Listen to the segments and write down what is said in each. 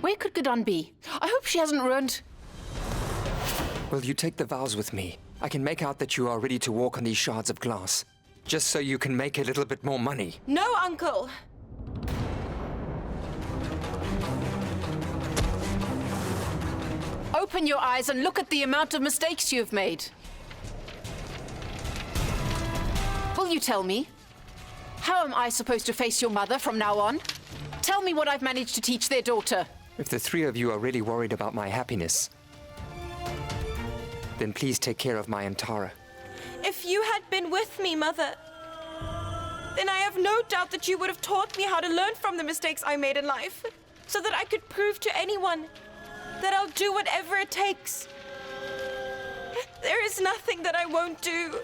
Where could Guddan be? I hope she hasn't ruined... Will you take the vows with me? I can make out that you are ready to walk on these shards of glass, just so you can make a little bit more money. No, Uncle! Open your eyes and look at the amount of mistakes you've made. Will you tell me? How am I supposed to face your mother from now on? Tell me what I've managed to teach their daughter. If the three of you are really worried about my happiness, then please take care of my Antara. If you had been with me, Mother, then I have no doubt that you would have taught me how to learn from the mistakes I made in life, so that I could prove to anyone that I'll do whatever it takes. There is nothing that I won't do.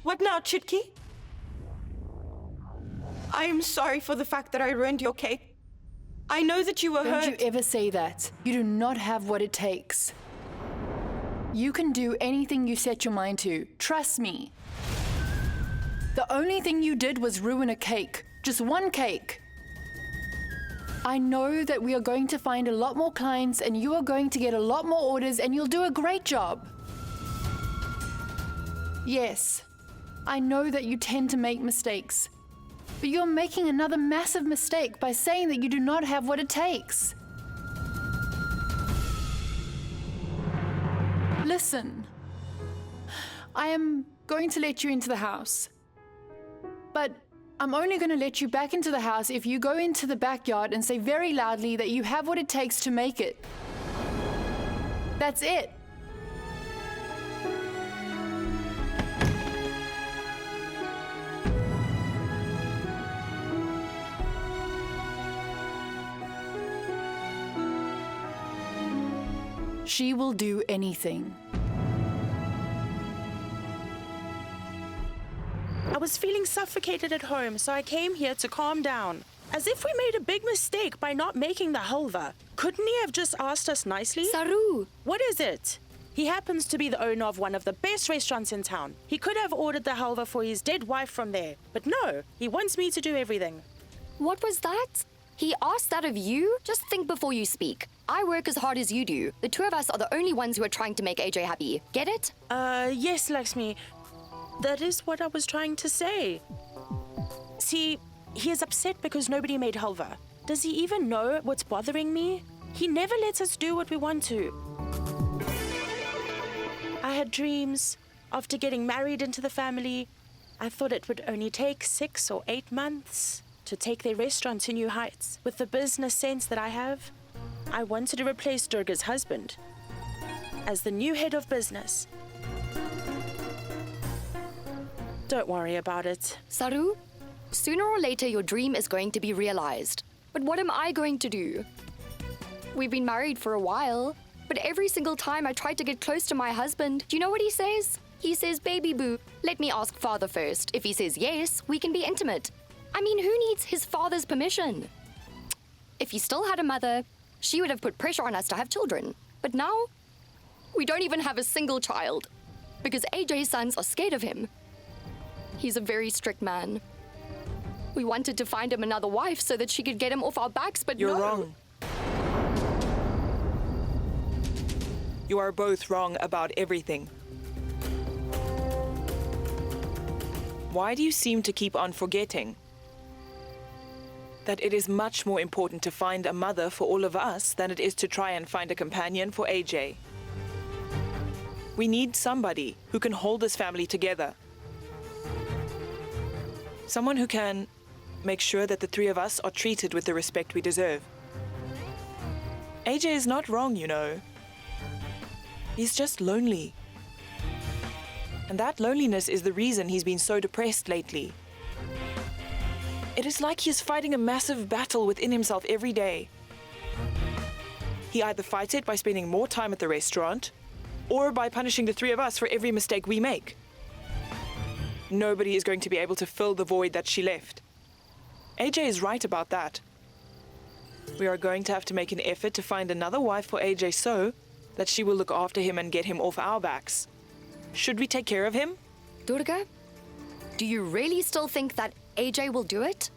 What now, Chutki? I am sorry for the fact that I ruined your cake. I know that you were hurt. Don't you ever say that. You do not have what it takes. You can do anything you set your mind to. Trust me. The only thing you did was ruin a cake. Just one cake. I know that we are going to find a lot more clients and you are going to get a lot more orders and you'll do a great job. Yes, I know that you tend to make mistakes. But you're making another massive mistake by saying that you do not have what it takes. Listen, I am going to let you into the house. But I'm only going to let you back into the house if you go into the backyard and say very loudly that you have what it takes to make it. That's it. She will do anything. I was feeling suffocated at home, so I came here to calm down. As if we made a big mistake by not making the halva. Couldn't he have just asked us nicely? Saru! What is it? He happens to be the owner of one of the best restaurants in town. He could have ordered the halva for his dead wife from there. But no, he wants me to do everything. What was that? He asked that of you? Just think before you speak. I work as hard as you do. The two of us are the only ones who are trying to make AJ happy. Get it? Yes, Lakshmi. That is what I was trying to say. See, he is upset because nobody made halva. Does he even know what's bothering me? He never lets us do what we want to. I had dreams. After getting married into the family, I thought it would only take 6 or 8 months to take their restaurant to new heights. With the business sense that I have, I wanted to replace Durga's husband as the new head of business. Don't worry about it. Saru, sooner or later your dream is going to be realized. But what am I going to do? We've been married for a while, but every single time I try to get close to my husband, do you know what he says? He says, "Baby boo, let me ask father first. If he says yes, we can be intimate." I mean, who needs his father's permission? If he still had a mother, she would have put pressure on us to have children. But now, we don't even have a single child because AJ's sons are scared of him. He's a very strict man. We wanted to find him another wife so that she could get him off our backs, but You're no. wrong. You are both wrong about everything. Why do you seem to keep on forgetting that it is much more important to find a mother for all of us than it is to try and find a companion for AJ? We need somebody who can hold this family together. Someone who can make sure that the three of us are treated with the respect we deserve. AJ is not wrong, you know. He's just lonely. And that loneliness is the reason he's been so depressed lately. It is like he is fighting a massive battle within himself every day. He either fights it by spending more time at the restaurant, or by punishing the three of us for every mistake we make. nobody is going to be able to fill the void that she left. AJ is right about that. We are going to have to make an effort to find another wife for AJ so that she will look after him and get him off our backs. Should we take care of him? Durga, do you really still think that AJ will do it?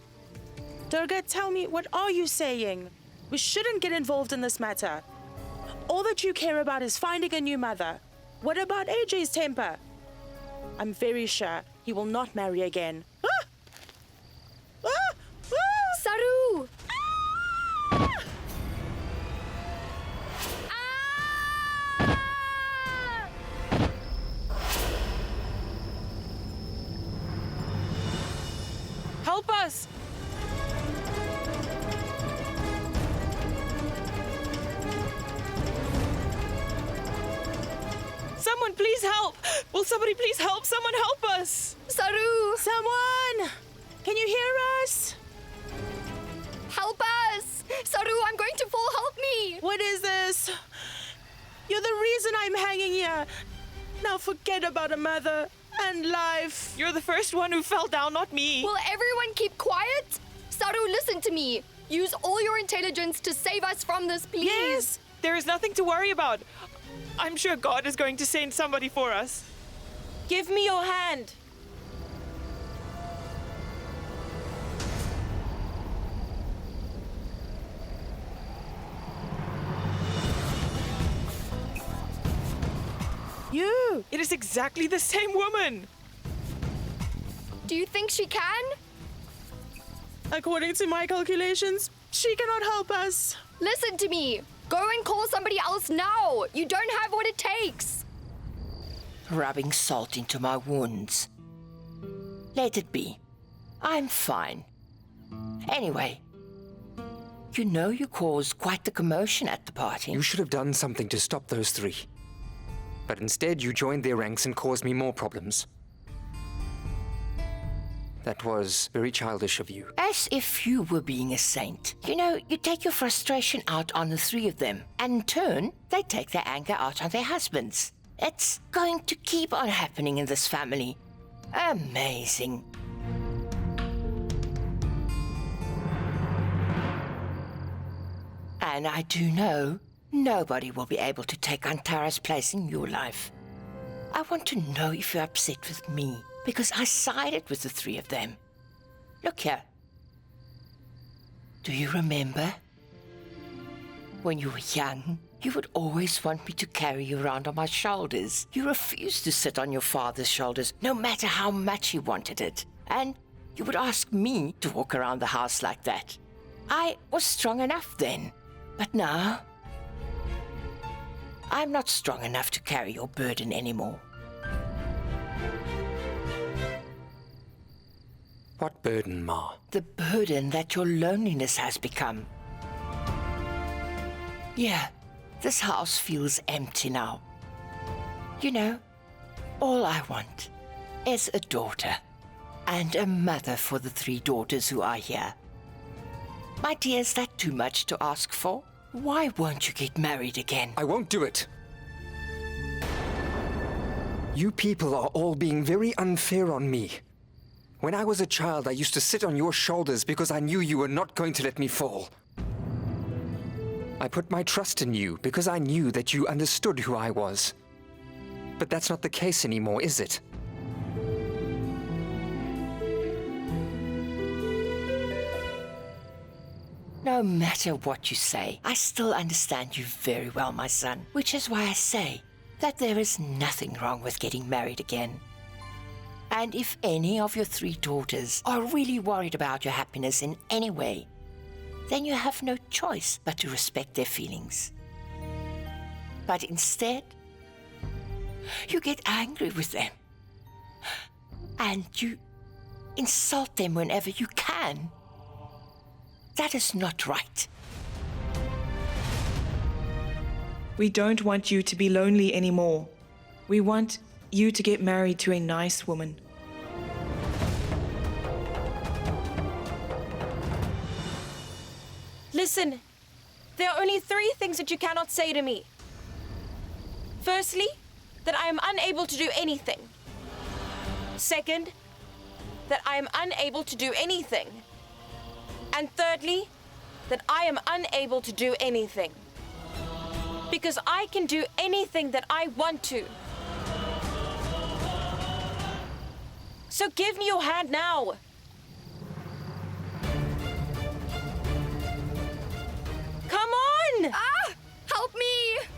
Durga, tell me, what are you saying? We shouldn't get involved in this matter. All that you care about is finding a new mother. What about AJ's temper? I'm very sure he will not marry again. Ah! Ah! Ah! Saru! Help us! Someone please help! Will somebody please help? Someone help us! Saru! Someone! Can you hear us? Help us! Saru, I'm going to fall. Help me! What is this? You're the reason I'm hanging here. Now forget about a mother and life. You're the first one who fell down, not me. Will everyone keep quiet? Saru, listen to me. Use all your intelligence to save us from this, please. Yes! There is nothing to worry about. I'm sure God is going to send somebody for us. Give me your hand. You! It is exactly the same woman. Do you think she can? According to my calculations, she cannot help us. Listen to me. Go and call somebody else now. You don't have what it takes. Rubbing salt into my wounds. Let it be. I'm fine. Anyway, you know you caused quite the commotion at the party. You should have done something to stop those three. But instead, you joined their ranks and caused me more problems. That was very childish of you. As if you were being a saint. You know, you take your frustration out on the three of them, and in turn, they take their anger out on their husbands. It's going to keep on happening in this family. Amazing. And I do know nobody will be able to take Antara's place in your life. I want to know if you're upset with me, because I sided with the three of them. Look here. Do you remember? When you were young, you would always want me to carry you around on my shoulders. You refused to sit on your father's shoulders, no matter how much he wanted it. And you would ask me to walk around the house like that. I was strong enough then, but now I'm not strong enough to carry your burden anymore. What burden, Ma? The burden that your loneliness has become. Yeah, this house feels empty now. You know, all I want is a daughter and a mother for the three daughters who are here. My dear, is that too much to ask for? Why won't you get married again? I won't do it. You people are all being very unfair on me. When I was a child, I used to sit on your shoulders because I knew you were not going to let me fall. I put my trust in you because I knew that you understood who I was. But that's not the case anymore, is it? No matter what you say, I still understand you very well, my son. Which is why I say that there is nothing wrong with getting married again. And if any of your three daughters are really worried about your happiness in any way, then you have no choice but to respect their feelings. But instead, you get angry with them. And you insult them whenever you can. That is not right. We don't want you to be lonely anymore. We want you to get married to a nice woman. Listen, there are only 3 things that you cannot say to me. Firstly, that I am unable to do anything. Second, that I am unable to do anything. And thirdly, that I am unable to do anything. Because I can do anything that I want to. So give me your hand now. Come on! Ah! Help me!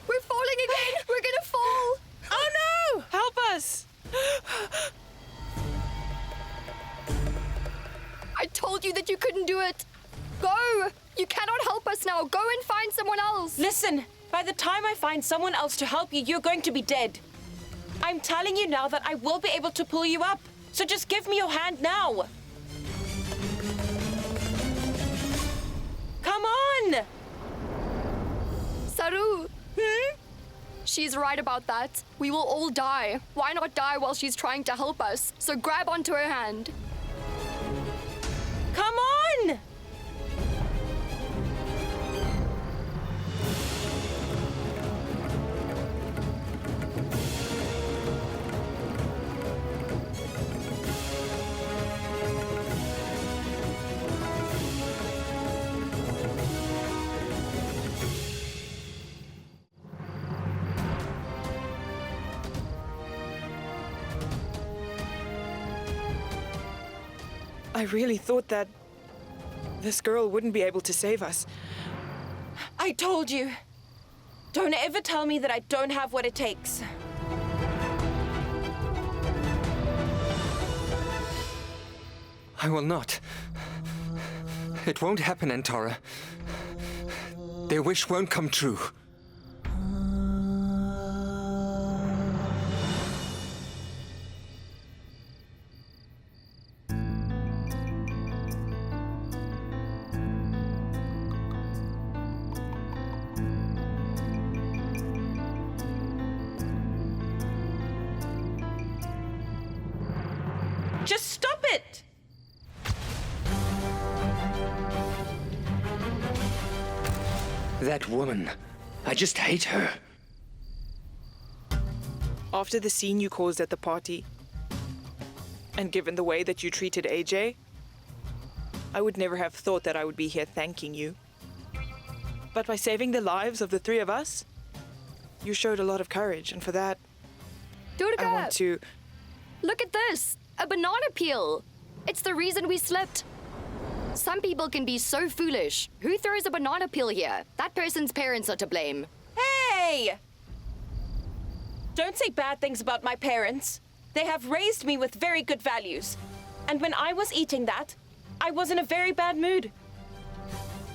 We're falling again! We're gonna fall! Oh no! Help us! I told you that you couldn't do it! Go! You cannot help us now! Go and find someone else! Listen, by the time I find someone else to help you, you're going to be dead. I'm telling you now that I will be able to pull you up. So just give me your hand now. Come on! Saru! She's right about that. We will all die. Why not die while she's trying to help us? So grab onto her hand. Come on! I really thought that this girl wouldn't be able to save us. I told you. Don't ever tell me that I don't have what it takes. I will not. It won't happen, Antara. Their wish won't come true. Just stop it! That woman. I just hate her. After the scene you caused at the party, and given the way that you treated AJ, I would never have thought that I would be here thanking you. But by saving the lives of the three of us, you showed a lot of courage, and for that, Durga! I want to... Look at this! A banana peel! It's the reason we slipped. Some people can be so foolish. Who throws a banana peel here? That person's parents are to blame. Hey! Don't say bad things about my parents. They have raised me with very good values. And when I was eating that, I was in a very bad mood.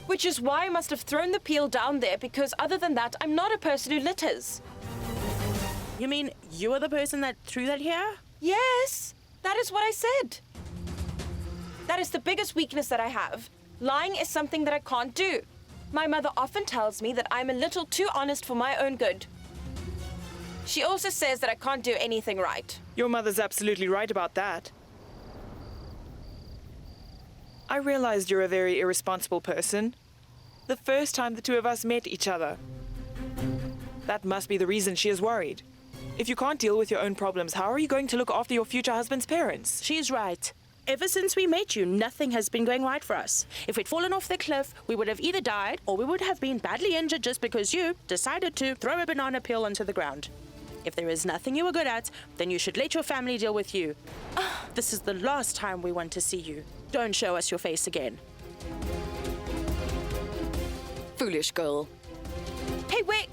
Which is why I must have thrown the peel down there, because other than that, I'm not a person who litters. You mean you are the person that threw that here? Yes, that is what I said. That is the biggest weakness that I have. Lying is something that I can't do. My mother often tells me that I'm a little too honest for my own good. She also says that I can't do anything right. Your mother's absolutely right about that. I realized you're a very irresponsible person. The first time the two of us met each other. That must be the reason she is worried. If you can't deal with your own problems, how are you going to look after your future husband's parents? She's right. Ever since we met you, nothing has been going right for us. If we'd fallen off the cliff, we would have either died or we would have been badly injured just because you decided to throw a banana peel onto the ground. If there is nothing you are good at, then you should let your family deal with you. This is the last time we want to see you. Don't show us your face again. Foolish girl. Hey, wait!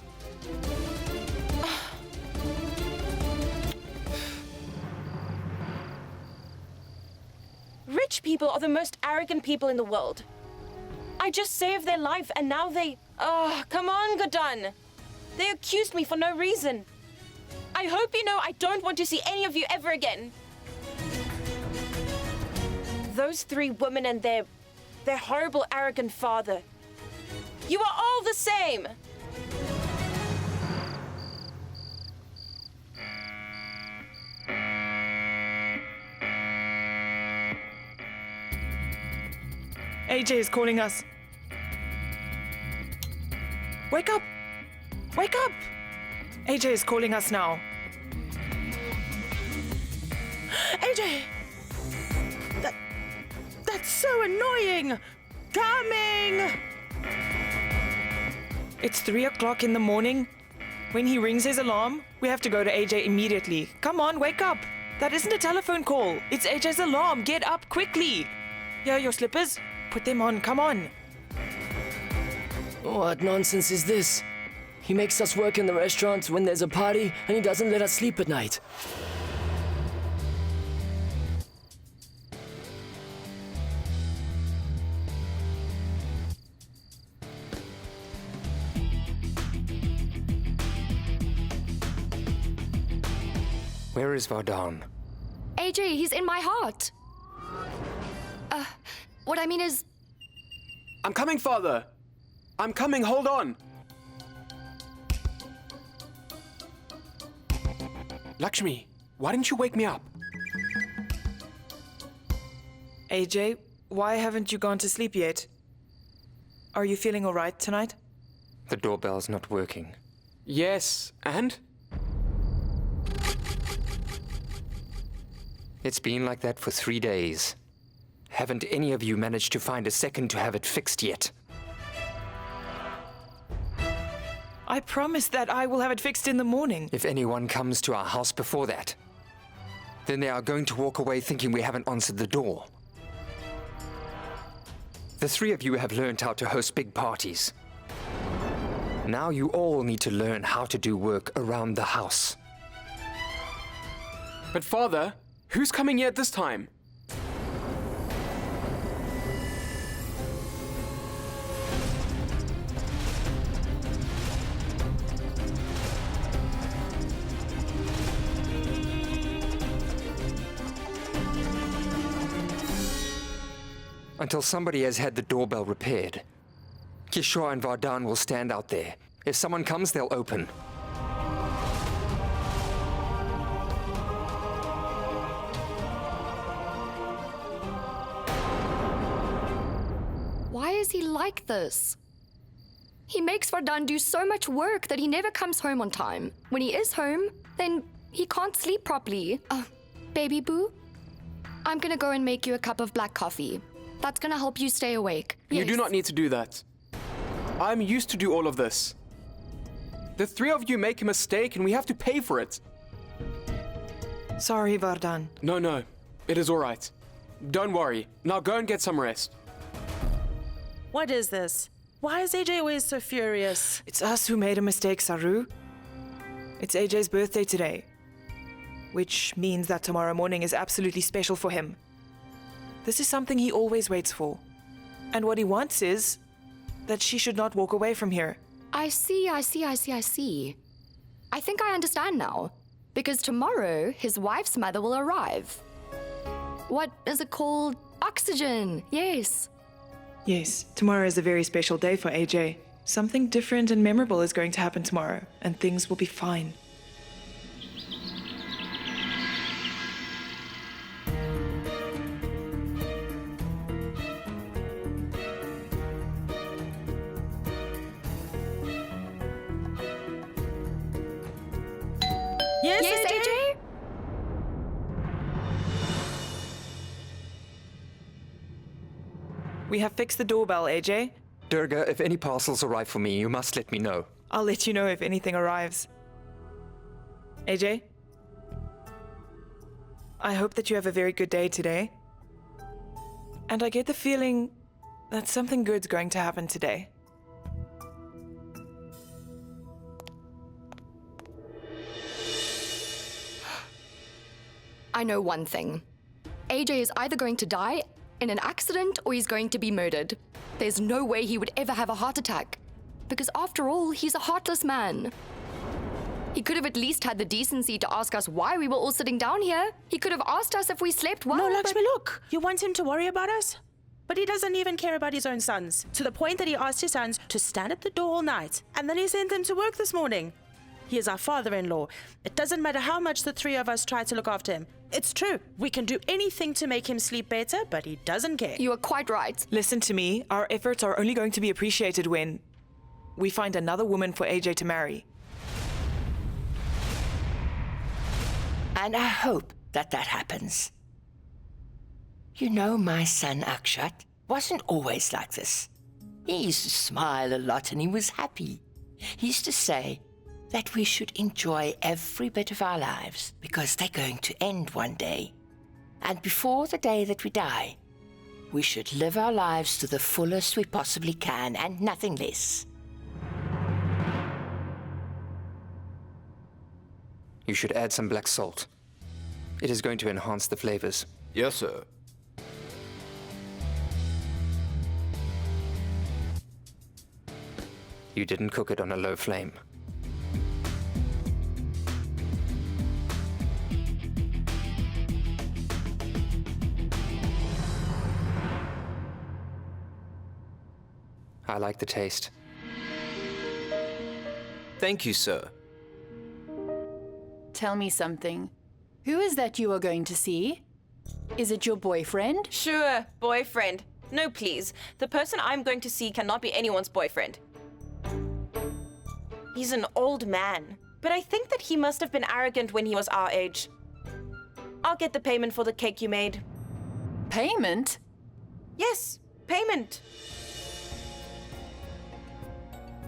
Rich people are the most arrogant people in the world. I just saved their life and now they... Oh, come on, Guddan. They accused me for no reason. I hope you know I don't want to see any of you ever again. Those three women and their horrible, arrogant father. You are all the same. AJ is calling us. Wake up! Wake up! AJ is calling us now. AJ! That's so annoying! Coming! It's 3 o'clock in the morning. When he rings his alarm, we have to go to AJ immediately. Come on, wake up! That isn't a telephone call. It's AJ's alarm. Get up quickly. Here are your slippers. Put them on. Come on. What nonsense is this? He makes us work in the restaurant when there's a party, and he doesn't let us sleep at night. Where is Guddan? AJ, he's in my heart. What I mean is, I'm coming, Father! I'm coming, hold on! Lakshmi, why didn't you wake me up? AJ, why haven't you gone to sleep yet? Are you feeling all right tonight? The doorbell's not working. Yes, and? It's been like that for 3 days. Haven't any of you managed to find a second to have it fixed yet? I promise that I will have it fixed in the morning. If anyone comes to our house before that, then they are going to walk away thinking we haven't answered the door. The 3 of you have learned how to host big parties. Now you all need to learn how to do work around the house. But Father, who's coming here at this time? Until somebody has had the doorbell repaired, Kishore and Guddan will stand out there. If someone comes, they'll open. why is he like this? He makes Guddan do so much work that he never comes home on time. When he is home, then he can't sleep properly. Baby boo, I'm gonna go and make you a cup of black coffee. That's gonna help you stay awake. You do not need to do that. I'm used to do all of this. The 3 of you make a mistake and we have to pay for it. Sorry, Guddan. No, it is all right. Don't worry. Now go and get some rest. What is this? Why is AJ always so furious? It's us who made a mistake, Saru. It's AJ's birthday today, which means that tomorrow morning is absolutely special for him. This is something he always waits for. And what he wants is that she should not walk away from here. I see. I think I understand now. Because tomorrow, his wife's mother will arrive. What is it called? Oxygen, yes. Yes, tomorrow is a very special day for AJ. Something different and memorable is going to happen tomorrow, and things will be fine. Yes, AJ? We have fixed the doorbell, AJ. Durga, if any parcels arrive for me, you must let me know. I'll let you know if anything arrives. AJ? I hope that you have a very good day today. And I get the feeling that something good's going to happen today. I know one thing. AJ is either going to die in an accident or he's going to be murdered. There's no way he would ever have a heart attack. Because after all, he's a heartless man. He could have at least had the decency to ask us why we were all sitting down here. He could have asked us if we slept well. No, Lakshmi, look. You want him to worry about us? But he doesn't even care about his own sons. To the point that he asked his sons to stand at the door all night. And then he sent them to work this morning. He is our father-in-law. It doesn't matter how much the three of us try to look after him. It's true. We can do anything to make him sleep better, but he doesn't care. You are quite right. Listen to me. Our efforts are only going to be appreciated when we find another woman for AJ to marry. And I hope that happens. You know, my son Akshat wasn't always like this. He used to smile a lot and he was happy. He used to say that we should enjoy every bit of our lives because they're going to end one day. And before the day that we die, we should live our lives to the fullest we possibly can and nothing less. You should add some black salt. It is going to enhance the flavors. Yes, sir. You didn't cook it on a low flame. I like the taste. Thank you, sir. Tell me something. Who is that you are going to see? Is it your boyfriend? Sure, boyfriend. No, please. The person I'm going to see cannot be anyone's boyfriend. He's an old man, but I think that he must have been arrogant when he was our age. I'll get the payment for the cake you made. Payment? Yes, payment.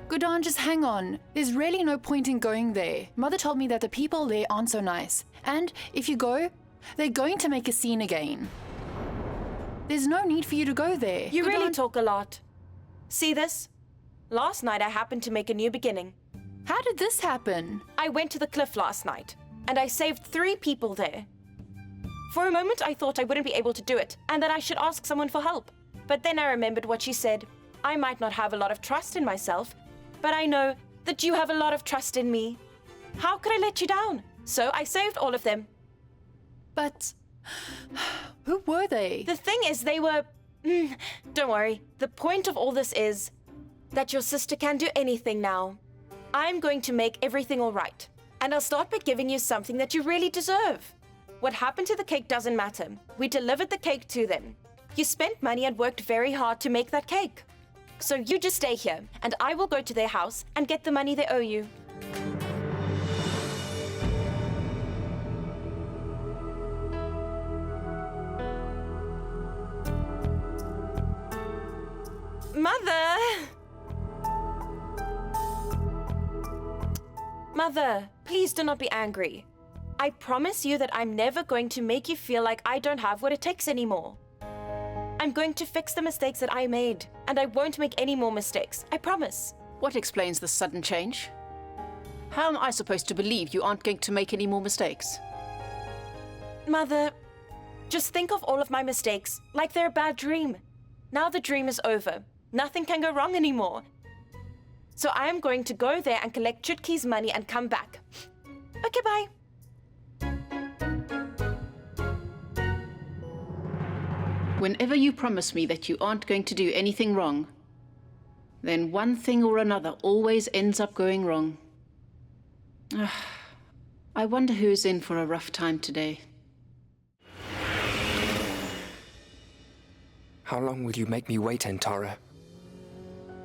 Guddan, just hang on. There's really no point in going there. Mother told me that the people there aren't so nice. And if you go, they're going to make a scene again. There's no need for you to go there. You really Guddan, talk a lot. See this? Last night I happened to make a new beginning. how did this happen? I went to the cliff last night, and I saved 3 people there. For a moment I thought I wouldn't be able to do it, and that I should ask someone for help. But then I remembered what she said. I might not have a lot of trust in myself, but I know that you have a lot of trust in me. How could I let you down? So I saved all of them. But who were they? The thing is, they were... don't worry. The point of all this is that your sister can do anything now. I'm going to make everything all right. And I'll start by giving you something that you really deserve. What happened to the cake doesn't matter. We delivered the cake to them. You spent money and worked very hard to make that cake. So you just stay here, and I will go to their house and get the money they owe you. Mother! Mother, please do not be angry. I promise you that I'm never going to make you feel like I don't have what it takes anymore. I'm going to fix the mistakes that I made, and I won't make any more mistakes. I promise. What explains the sudden change? How am I supposed to believe you aren't going to make any more mistakes? Mother, just think of all of my mistakes like they're a bad dream. Now the dream is over. Nothing can go wrong anymore. So I am going to go there and collect Chutki's money and come back. Okay, bye. Whenever you promise me that you aren't going to do anything wrong, then one thing or another always ends up going wrong. I wonder who's in for a rough time today. How long will you make me wait, Antara?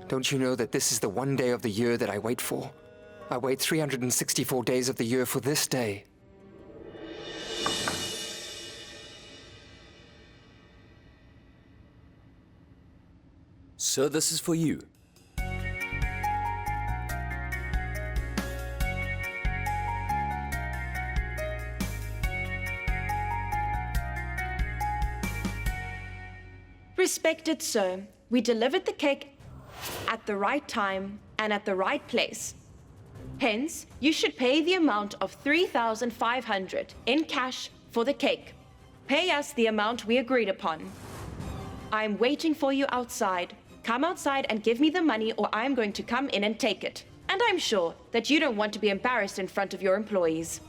Don't you know that this is the one day of the year that I wait for? I wait 364 days of the year for this day. Sir, this is for you. Respected sir, we delivered the cake at the right time and at the right place. Hence, you should pay the amount of 3,500 in cash for the cake. Pay us the amount we agreed upon. I'm waiting for you outside. Come outside and give me the money, or I'm going to come in and take it. And I'm sure that you don't want to be embarrassed in front of your employees.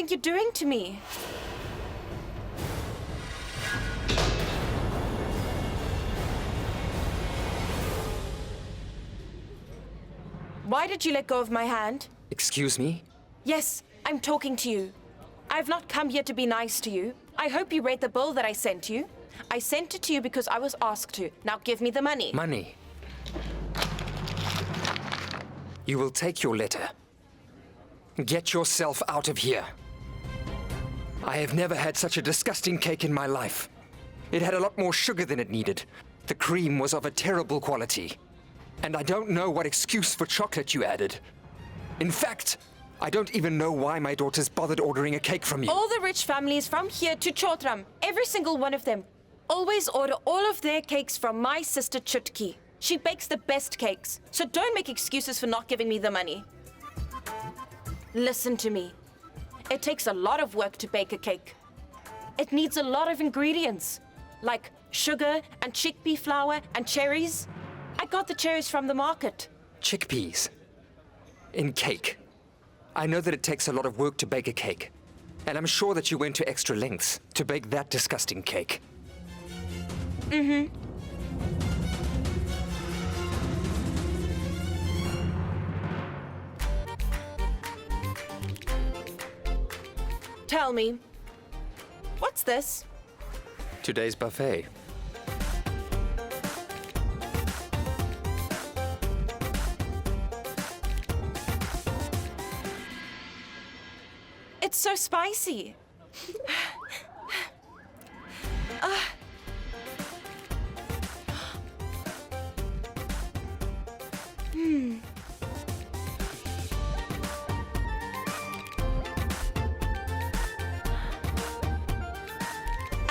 think you're doing to me? Why did you let go of my hand? Excuse me? Yes, I'm talking to you. I've not come here to be nice to you. I hope you read the bill that I sent you. I sent it to you because I was asked to. Now give me the money. Money. You will take your letter. Get yourself out of here. I have never had such a disgusting cake in my life. It had a lot more sugar than it needed. The cream was of a terrible quality. And I don't know what excuse for chocolate you added. In fact, I don't even know why my daughters bothered ordering a cake from you. All the rich families from here to Chotram, every single one of them, always order all of their cakes from my sister Chutki. She bakes the best cakes, so don't make excuses for not giving me the money. Listen to me. It takes a lot of work to bake a cake. It needs a lot of ingredients, like sugar and chickpea flour and cherries. I got the cherries from the market. Chickpeas. In cake. I know that it takes a lot of work to bake a cake. And I'm sure that you went to extra lengths to bake that disgusting cake. Mm-hmm. Tell me, what's this? Today's buffet. It's so spicy.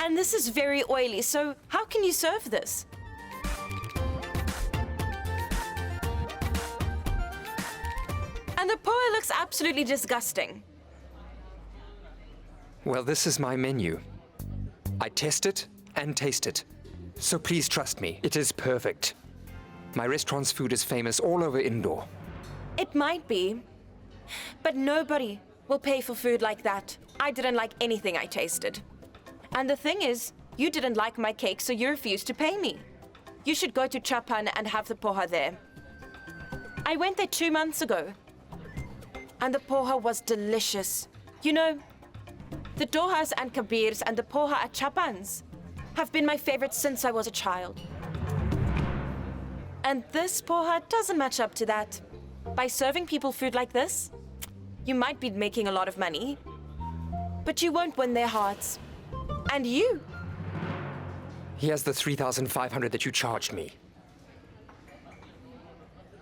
And this is very oily, so how can you serve this? And the poha looks absolutely disgusting. Well, this is my menu. I test it and taste it. So please trust me, it is perfect. My restaurant's food is famous all over Indore. It might be, but nobody will pay for food like that. I didn't like anything I tasted. And the thing is, you didn't like my cake, so you refused to pay me. You should go to Chapan and have the poha there. I went there 2 months ago, and the poha was delicious. You know, the dohas and kabirs and the poha at Chapan's have been my favorite since I was a child. And this poha doesn't match up to that. By serving people food like this, you might be making a lot of money, but you won't win their hearts. And you. Here's the 3,500 that you charged me.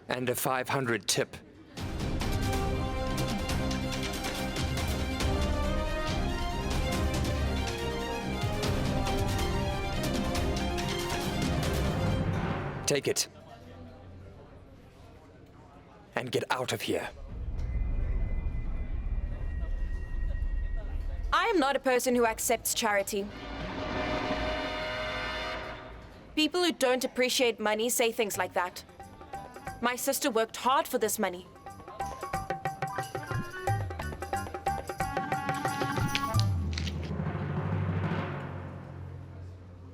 And a 500 tip. Take it. And get out of here. I am not a person who accepts charity. People who don't appreciate money say things like that. My sister worked hard for this money.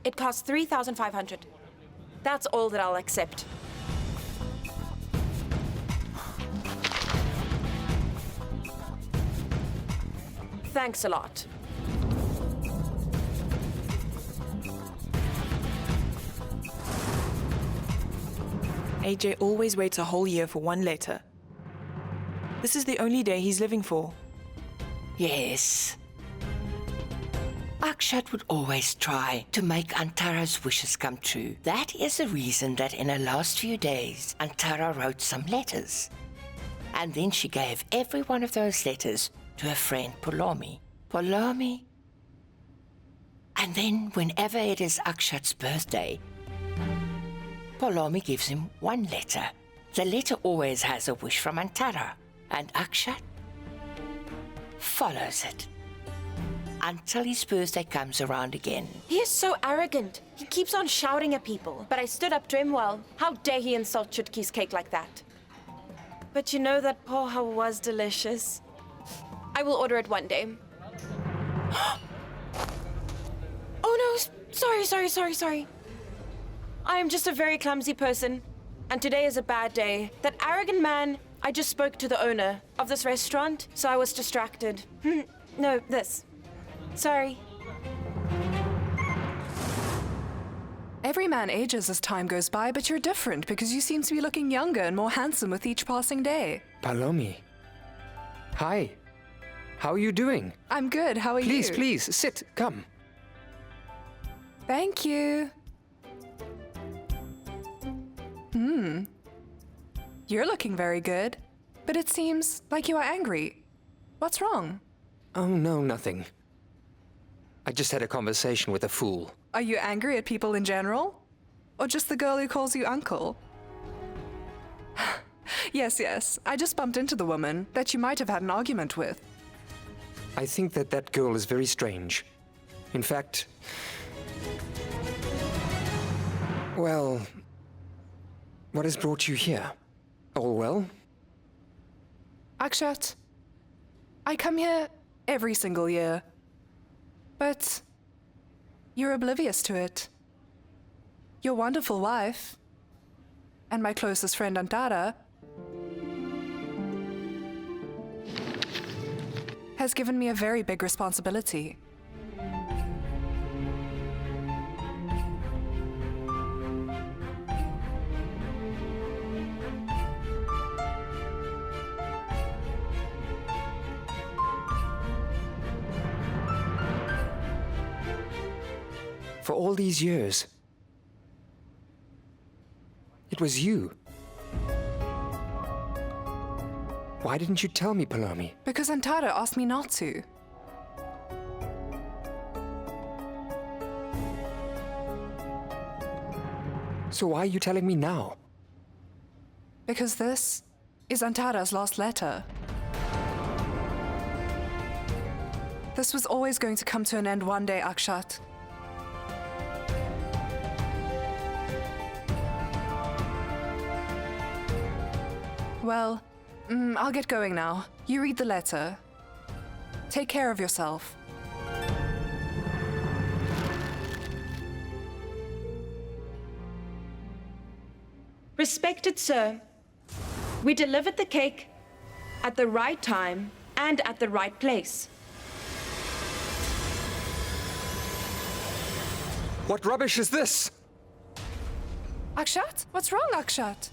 It cost 3,500. That's all that I'll accept. Thanks a lot. AJ always waits a whole year for one letter. This is the only day he's living for. Yes. Akshat would always try to make Antara's wishes come true. That is the reason that in her last few days, Antara wrote some letters. And then she gave every one of those letters to her friend Polomi. Polomi. And then whenever it is Akshat's birthday, Polomi gives him one letter. The letter always has a wish from Antara, and Akshat follows it until his birthday comes around again. He is so arrogant. He keeps on shouting at people. But I stood up to him well. How dare he insult Chutki's cake like that? But you know that poha was delicious. I will order it one day. Oh no, sorry. I am just a very clumsy person, and today is a bad day. That arrogant man, I just spoke to the owner of this restaurant, so I was distracted. No, this. Sorry. Every man ages as time goes by, but you're different because you seem to be looking younger and more handsome with each passing day. Palomi. Hi. How are you doing? I'm good. How are you? Please, sit. Come. Thank you. You're looking very good, but it seems like you are angry. What's wrong? Oh, no, nothing. I just had a conversation with a fool. Are you angry at people in general? Or just the girl who calls you uncle? Yes. I just bumped into the woman that you might have had an argument with. I think that girl is very strange. In fact... Well... What has brought you here? All well? Akshat, I come here every single year. But you're oblivious to it. Your wonderful wife, and my closest friend Antara, has given me a very big responsibility. For all these years, it was you. Why didn't you tell me, Palomi? Because Antara asked me not to. So why are you telling me now? Because this is Antara's last letter. This was always going to come to an end one day, Akshat. Well, I'll get going now. You read the letter. Take care of yourself. Respected sir, we delivered the cake at the right time and at the right place. What rubbish is this? Akshat? What's wrong, Akshat?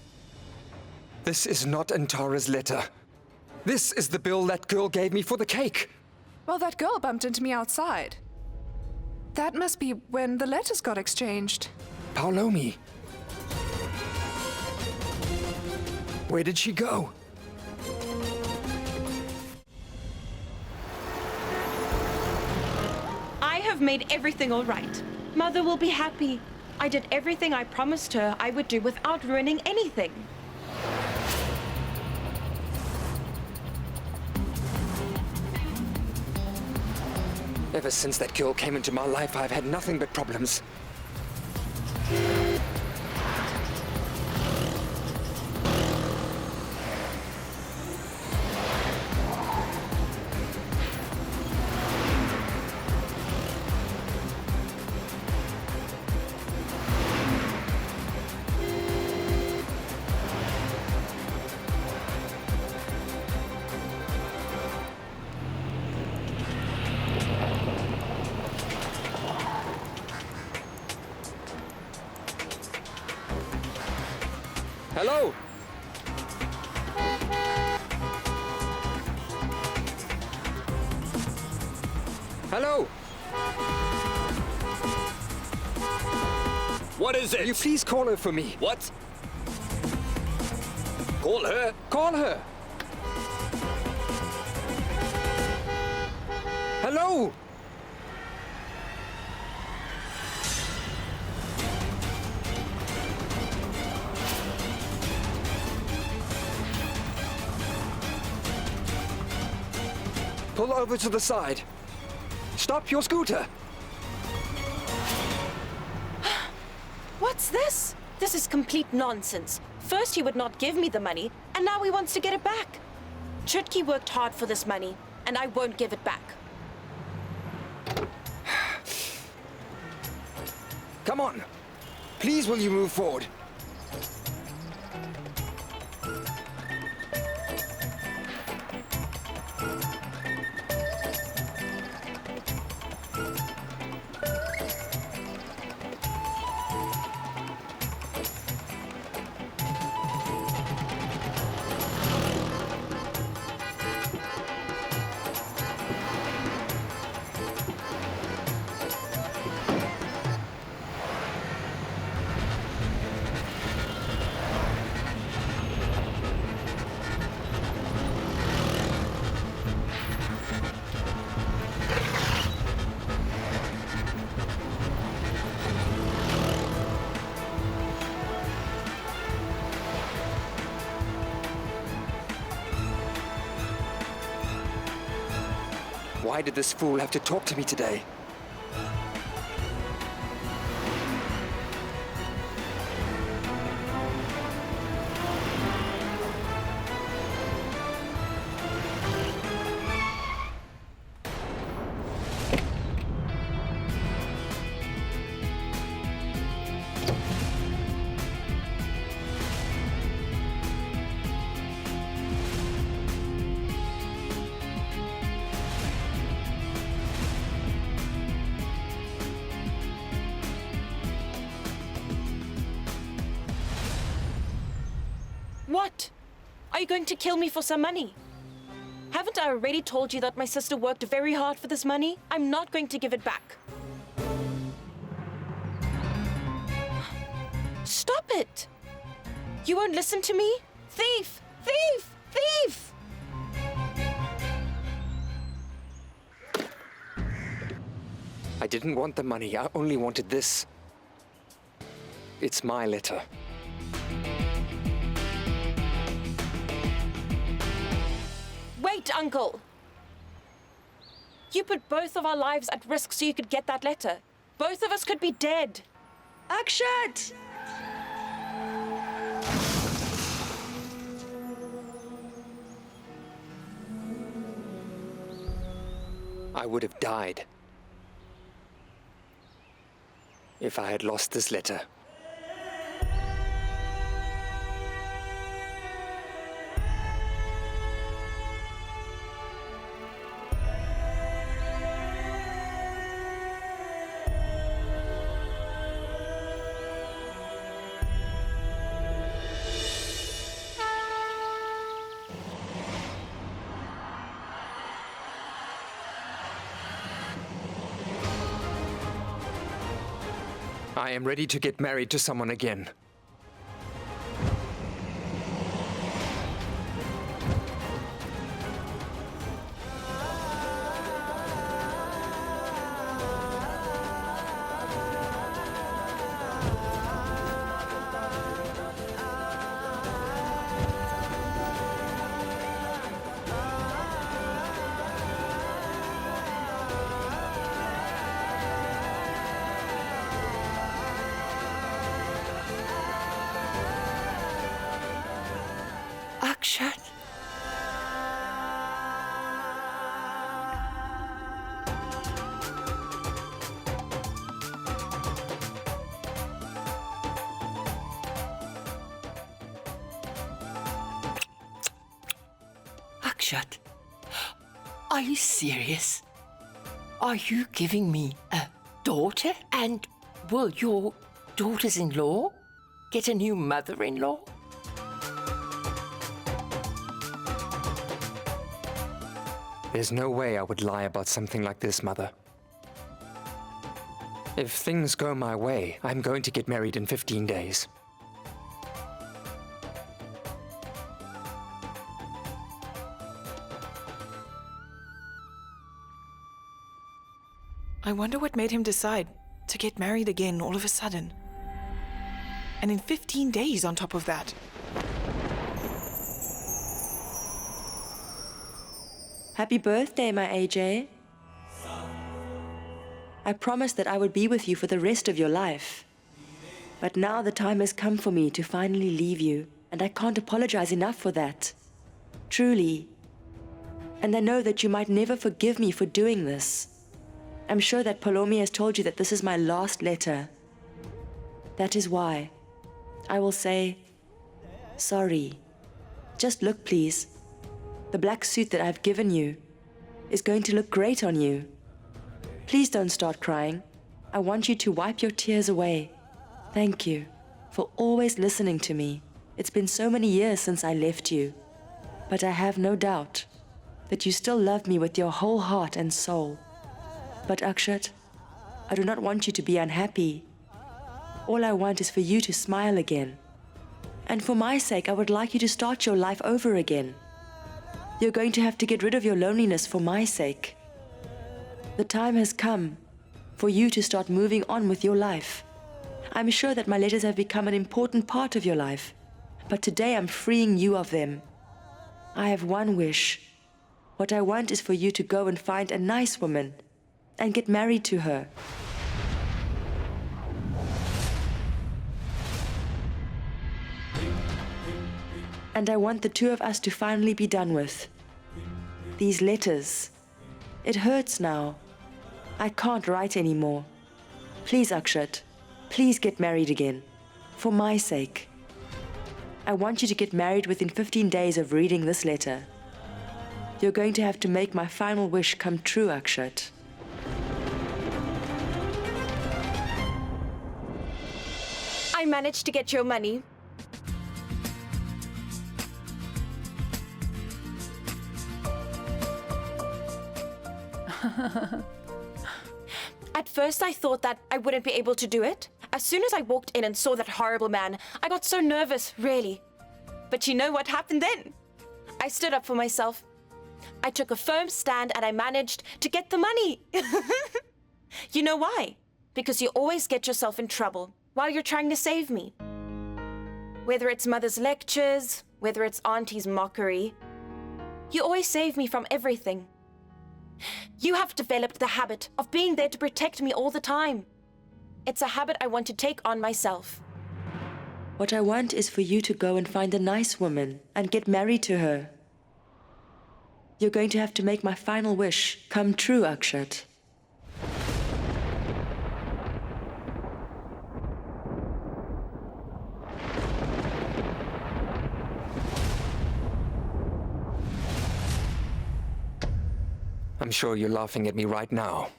This is not Antara's letter. This is the bill that girl gave me for the cake. Well, that girl bumped into me outside. That must be when the letters got exchanged. Palomi. Where did she go? I have made everything all right. Mother will be happy. I did everything I promised her I would do without ruining anything. Ever since that girl came into my life, I've had nothing but problems. Hello? Hello? What is it? Will you please call her for me? What? Call her? Call her! Hello? Pull over to the side. Stop your scooter. What's this? This is complete nonsense. First he would not give me the money, and now he wants to get it back. Chutki worked hard for this money, and I won't give it back. Come on. Please, will you move forward? Why did this fool have to talk to me today? What? Are you going to kill me for some money? Haven't I already told you that my sister worked very hard for this money? I'm not going to give it back. Stop it! You won't listen to me? Thief! Thief! Thief! I didn't want the money. I only wanted this. It's my letter. Wait, Uncle! You put both of our lives at risk so you could get that letter. Both of us could be dead. Akshat! I would have died if I had lost this letter. I am ready to get married to someone again. Akshat? Akshat, are you serious? Are you giving me a daughter? And will your daughters-in-law get a new mother-in-law? There's no way I would lie about something like this, Mother. If things go my way, I'm going to get married in 15 days. I wonder what made him decide to get married again all of a sudden. And in 15 days on top of that. Happy birthday, my AJ. I promised that I would be with you for the rest of your life. But now the time has come for me to finally leave you, and I can't apologize enough for that. Truly. And I know that you might never forgive me for doing this. I'm sure that Palomi has told you that this is my last letter. That is why I will say, sorry. Just look, please. The black suit that I've given you is going to look great on you. Please don't start crying. I want you to wipe your tears away. Thank you for always listening to me. It's been so many years since I left you, but I have no doubt that you still love me with your whole heart and soul. But Akshat, I do not want you to be unhappy. All I want is for you to smile again. And for my sake, I would like you to start your life over again. You're going to have to get rid of your loneliness for my sake. The time has come for you to start moving on with your life. I'm sure that my letters have become an important part of your life, but today I'm freeing you of them. I have one wish. What I want is for you to go and find a nice woman and get married to her. And I want the two of us to finally be done with. These letters. It hurts now. I can't write anymore. Please, Akshat, please get married again. For my sake. I want you to get married within 15 days of reading this letter. You're going to have to make my final wish come true, Akshat. I managed to get your money. At first, I thought that I wouldn't be able to do it. As soon as I walked in and saw that horrible man, I got so nervous, really. But you know what happened then? I stood up for myself. I took a firm stand and I managed to get the money. You know why? Because you always get yourself in trouble while you're trying to save me. Whether it's mother's lectures, whether it's auntie's mockery, you always save me from everything. You have developed the habit of being there to protect me all the time. It's a habit I want to take on myself. What I want is for you to go and find a nice woman and get married to her. You're going to have to make my final wish come true, Akshat. I'm sure you're laughing at me right now.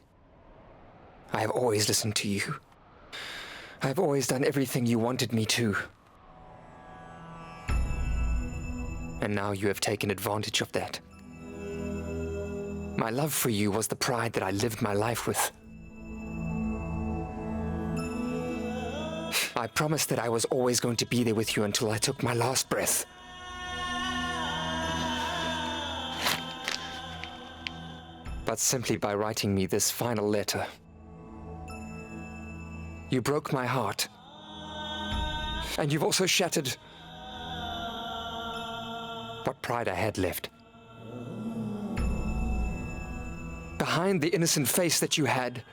I have always listened to you. I've always done everything you wanted me to. And now you have taken advantage of that. My love for you was the pride that I lived my life with. I promised that I was always going to be there with you until I took my last breath. But simply by writing me this final letter, you broke my heart. And you've also shattered what pride I had left. Behind the innocent face that you had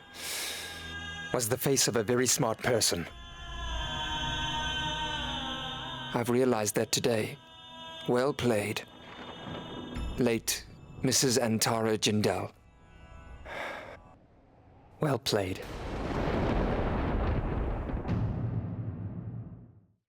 was the face of a very smart person. I've realized that today. Well played, late Mrs. Antara Jindal. Well played.